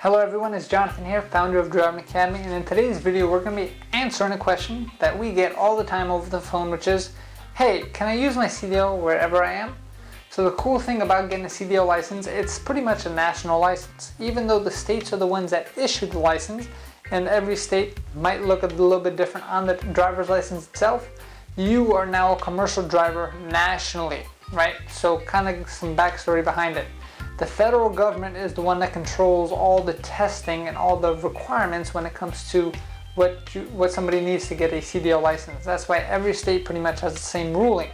Hello everyone, it's Jonathan here, founder of Driving Academy, and in today's video we're going to be answering a question that we get all the time over the phone, which is, hey, can I use my CDL wherever I am? So the cool thing about getting a CDL license, it's pretty much a national license. Even though the states are the ones that issue the license, and every state might look a little bit different on the driver's license itself, you are now a commercial driver nationally, right? So kind of some backstory behind it. The federal government is the one that controls all the testing and all the requirements when it comes to what somebody needs to get a CDL license. That's why every state pretty much has the same ruling.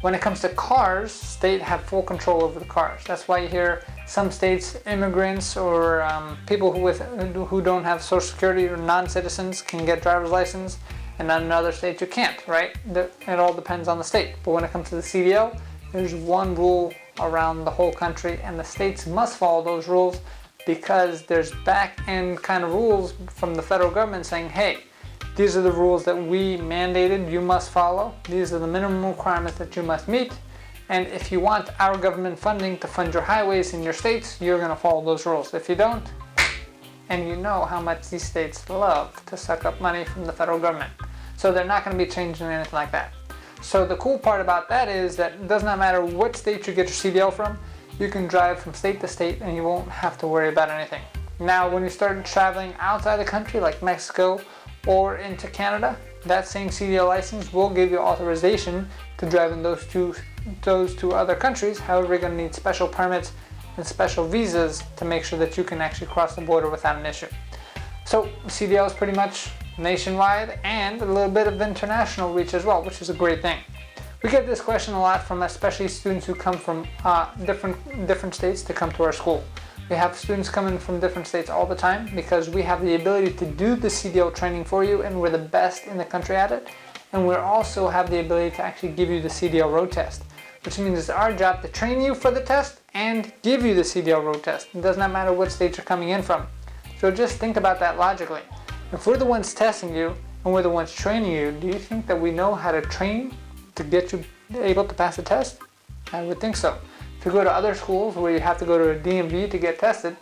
When it comes to cars, states have full control over the cars. That's why you hear some states, immigrants or people who don't have Social Security or non-citizens can get driver's license, and in other states you can't, right? It all depends on the state. But when it comes to the CDL, there's one rule around the whole country, and the states must follow those rules because there's back-end kind of rules from the federal government saying, hey, these are the rules that we mandated, you must follow. These are the minimum requirements that you must meet. And if you want our government funding to fund your highways in your states, you're going to follow those rules. If you don't, and you know how much these states love to suck up money from the federal government. So they're not going to be changing anything like that. So the cool part about that is that it does not matter what state you get your CDL from, you can drive from state to state and you won't have to worry about anything. Now when you start traveling outside the country like Mexico or into Canada, that same CDL license will give you authorization to drive in those two other countries. However, you're going to need special permits and special visas to make sure that you can actually cross the border without an issue. So CDL is pretty much nationwide and a little bit of international reach as well, which is a great thing. We get this question a lot from especially students who come from different states to come to our school. We have students coming from different states all the time because we have the ability to do the CDL training for you, and we're the best in the country at it. And we also have the ability to actually give you the CDL road test, which means it's our job to train you for the test and give you the CDL road test. It does not matter what state you're coming in from. So just think about that logically. If we're the ones testing you and we're the ones training you, do you think that we know how to train to get you able to pass the test? I would think so. If you go to other schools where you have to go to a DMV to get tested,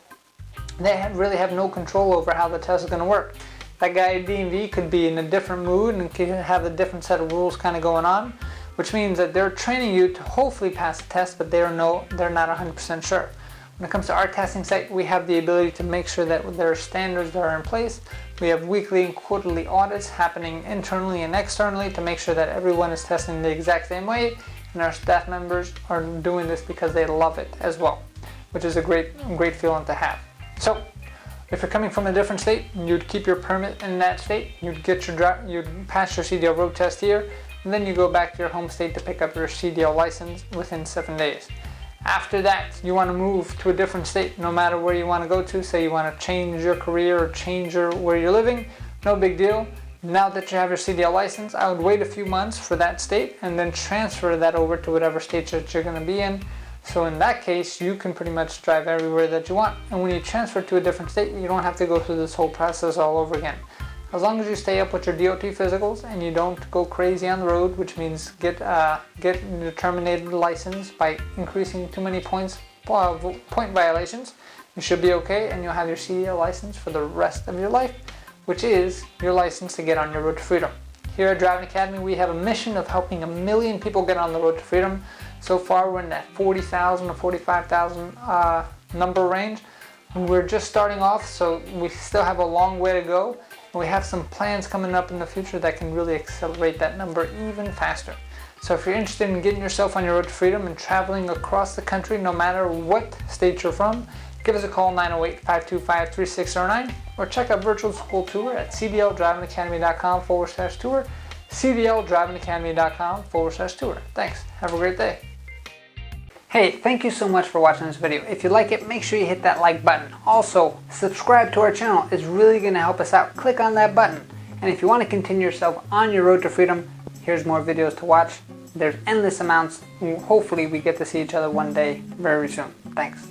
they really have no control over how the test is going to work. That guy at DMV could be in a different mood and could have a different set of rules kind of going on, which means that they're training you to hopefully pass the test, but they're not 100% sure. When it comes to our testing site, we have the ability to make sure that there are standards that are in place. We have weekly and quarterly audits happening internally and externally to make sure that everyone is testing the exact same way, and our staff members are doing this because they love it as well, which is a great feeling to have. So if you're coming from a different state, you'd keep your permit in that state, you'd pass your CDL road test here, and then you go back to your home state to pick up your CDL license within 7 days. After that, you want to move to a different state, no matter where you want to go to. Say you want to change your career or change where you're living, no big deal. Now that you have your CDL license, I would wait a few months for that state and then transfer that over to whatever state that you're going to be in. So in that case, you can pretty much drive everywhere that you want. And when you transfer to a different state, you don't have to go through this whole process all over again. As long as you stay up with your DOT physicals and you don't go crazy on the road, which means get your terminated license by increasing too many point violations, you should be okay, and you'll have your CDL license for the rest of your life, which is your license to get on your road to freedom. Here at Driving Academy, we have a mission of helping 1 million people get on the road to freedom. So far, we're in that 40,000 or 45,000 number range. We're just starting off, so we still have a long way to go. We have some plans coming up in the future that can really accelerate that number even faster. So if you're interested in getting yourself on your road to freedom and traveling across the country, no matter what state you're from, give us a call, 908-525-3609, or check out virtual school tour at cdldrivingacademy.com/tour, cdldrivingacademy.com/tour. Thanks. Have a great day. Hey, thank you so much for watching this video. If you like it, make sure you hit that like button. Also, subscribe to our channel. It's really going to help us out. Click on that button. And if you want to continue yourself on your road to freedom, here's more videos to watch. There's endless amounts. Hopefully we get to see each other one day very soon. Thanks.